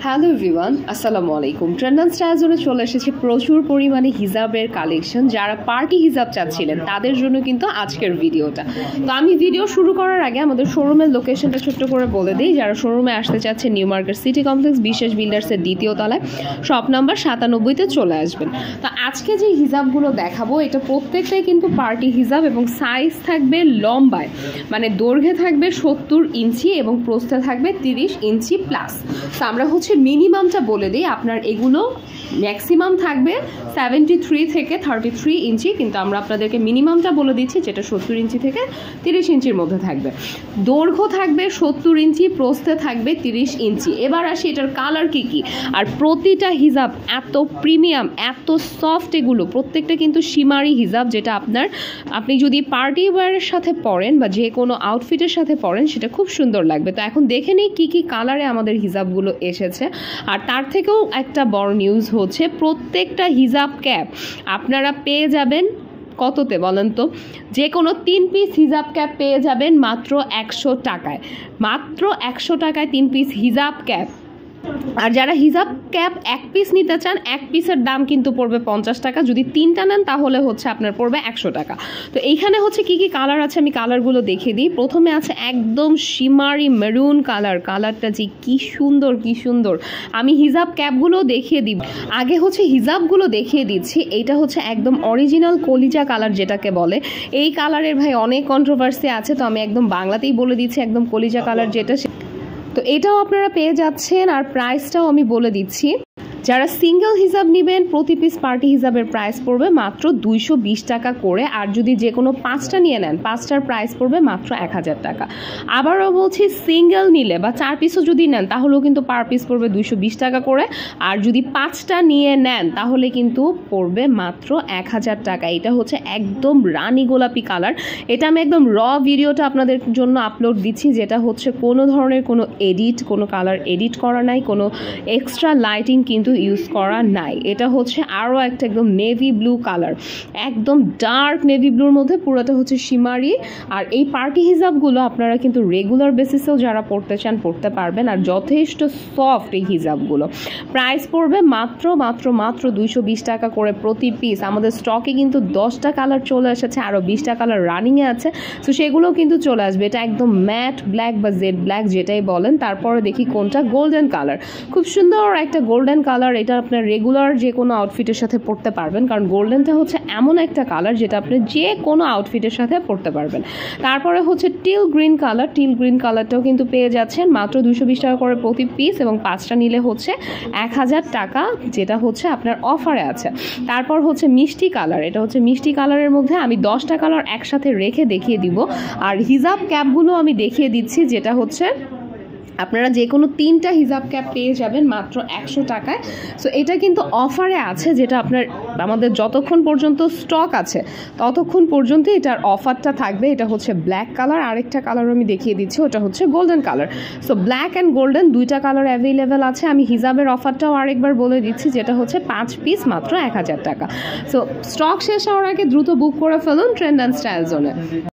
Hello everyone, আসসালামু আলাইকুম। Trend and style জোনে চলে এসেছে প্রচুর পরিমাণে হিজাবের কালেকশন। যারা পার্টি হিজাব চাচ্ছিলেন তাদের জন্য কিন্তু আজকের ভিডিওটা। তো আমি ভিডিও শুরু করার আগে আমাদের শোরুমের লোকেশনটা ছোট্ট করে বলে দিই। যারা শোরুমে আসতে চাচ্ছেন, নিউ মার্কেট সিটি কমপ্লেক্স বিশেষ বিল্ডার্সের দ্বিতীয় তলায় শপ নাম্বার 97-তে চলে আসবেন। তো আজকে যে হিজাবগুলো দেখাবো এটা প্রত্যেকটাই কিন্তু পার্টি হিজাব এবং সাইজ থাকবে লম্বায়, মানে দৈর্ঘ্যে থাকবে 70 ইঞ্চি এবং প্রস্থে থাকবে 30 ইঞ্চি প্লাস। তো আমরা মিনিমামটা বলে দিই, আপনার এগুলো ম্যাক্সিমাম থাকবে 73 থেকে 33 ইঞ্চি, কিন্তু আমরা আপনাদেরকে মিনিমামটা বলে দিচ্ছি যেটা 70 ইঞ্চি থেকে 30 ইঞ্চির মধ্যে থাকবে। দৈর্ঘ্য থাকবে 70 ইঞ্চি, প্রস্থে থাকবে 30 ইঞ্চি। এবার আসি এটার কালার কি কি। আর প্রতিটা হিজাব এত প্রিমিয়াম, এত সফট, এগুলো প্রত্যেকটা কিন্তু শিমারি হিজাব, যেটা আপনি যদি পার্টি ওয়্যারের সাথে পরেন বা যে কোনো আউটফিটের সাথে পরেন সেটা খুব সুন্দর লাগবে। তো এখন দেখে নিই কী কী কালারে আমাদের হিজাবগুলো এসেছে। আর তার থেকেও একটা বড় নিউজ হচ্ছে, প্রত্যেকটা হিজাব ক্যাপ আপনারা পেয়ে যাবেন কততে বলেন তো? যে কোনো 3 পিস হিজাব ক্যাপ পেয়ে যাবেন মাত্র 100 টাকায়। মাত্র 100 টাকায় 3 পিস হিজাব ক্যাপ। আর যারা হিজাব ক্যাপ 1 পিস নিতে চান, 1 পিসের দাম কিন্তু পড়বে 50 টাকা। যদি 3টা নেন তাহলে আপনার পড়বে 100 টাকা। তো এইখানে কি কি কালার আছে আমি কালারগুলো দেখিয়ে দিই। প্রথমে আছে একদম শিমারি মেরুন কালার। কালারটা যে কি সুন্দর, কি সুন্দর। আমি হিজাব ক্যাপগুলো দেখিয়ে দিই। আগে হিজাবগুলো দেখিয়ে দিচ্ছি। এইটা একদম অরিজিনাল কলিজা কালার যেটাকে বলে। এই কালারের ভাই অনেক কন্ট্রোভার্সি আছে, তো আমি একদম বাংলাতেই বলে দিচ্ছি, একদম কলিজা কালার যেটা। তো এটাও আপনারা পেয়ে যাচ্ছেন। আর প্রাইসটাও আমি বলে দিচ্ছি। যারা সিঙ্গেল হিজাব নেবেন, প্রতি পিস পার্টি হিজাবের প্রাইস পড়বে মাত্র 220 টাকা করে। আর যদি যে কোনো 5টা নিয়ে নেন, 5টার প্রাইস পড়বে মাত্র 1000 টাকা। আবারও বলছি, সিঙ্গেল নিলে বা 4 পিসও যদি নেন তাহলেও কিন্তু পার পিস পড়বে 220 টাকা করে। আর যদি 5টা নিয়ে নেন তাহলে কিন্তু পড়বে মাত্র 1000 টাকা। এটা একদম রানী গোলাপি কালার। এটা আমি একদম ভিডিওটা আপনাদের জন্য আপলোড দিচ্ছি, যেটা কোনো ধরনের কোনো কোনো কালার এডিট করা নাই, কোনো এক্সট্রা লাইটিং কিন্তু ইউজ করা নাই। এটা আরও একটা একদম নেভি ব্লু কালার, একদম ডার্ক নেভি ব্লুর মধ্যে পুরোটা শিমারি। আর এই পার্টি হিজাবগুলো আপনারা কিন্তু রেগুলার বেসিসেও যারা পড়তে চান পড়তে পারবেন। আর যথেষ্ট সফট এই হিজাবগুলো। প্রাইস পড়বে মাত্র 220 টাকা করে প্রতি পিস। আমাদের স্টকে কিন্তু 10টা কালার চলে এসেছে, আরও 20টা কালার রানিংয়ে আছে। তো সেগুলোও কিন্তু চলে আসবে। এটা একদম ম্যাট ব্ল্যাক বা জেড ব্ল্যাক যেটাই বলেন। তারপরে দেখি কোনটা, গোল্ডেন কালার। খুব সুন্দর একটা গোল্ডেন কালার। এটা আপনার রেগুলার যে কোনো আউটফিটের সাথে পরতে পারবেন, কারণ গোল্ডেনটা এমন একটা কালার যেটা আপনি যে কোনো আউটফিটের সাথে পরতে পারবেন। তারপরে till green colour. Till green কালারটাও কিন্তু পেয়ে যাচ্ছেন মাত্র 220 টাকা করে প্রতি পিস, এবং 5টা নিলে 1000 টাকা, যেটা আপনার অফারে আছে। তারপর মিষ্টি কালার। এটা মিষ্টি কালারের মধ্যে আমি 10টা কালার একসাথে রেখে দেখিয়ে দিব। আর হিজাব ক্যাপগুলো আমি দেখিয়ে দিচ্ছি, যেটা আপনারা যে কোনো 3টা হিজাব ক্যাপ পেয়ে যাবেন মাত্র 100 টাকায়। সো এটা কিন্তু অফারে আছে, যেটা আমাদের যতক্ষণ পর্যন্ত স্টক আছে ততক্ষণ পর্যন্ত এটার অফারটা থাকবে। এটা ব্ল্যাক কালার। আরেকটা কালার আমি দেখিয়ে দিচ্ছি, ওটা golden colour. So black and golden 2টা কালার অ্যাভেলেবেল আছে। আমি হিজাবের অফারটাও আরেকবার বলে দিচ্ছি, যেটা 5 পিস মাত্র 1000 টাকা। সো স্টক শেষ হওয়ার আগে দ্রুত বুক করে ফেলুন ট্রেন্ড অ্যান্ড স্টাইল জোনে।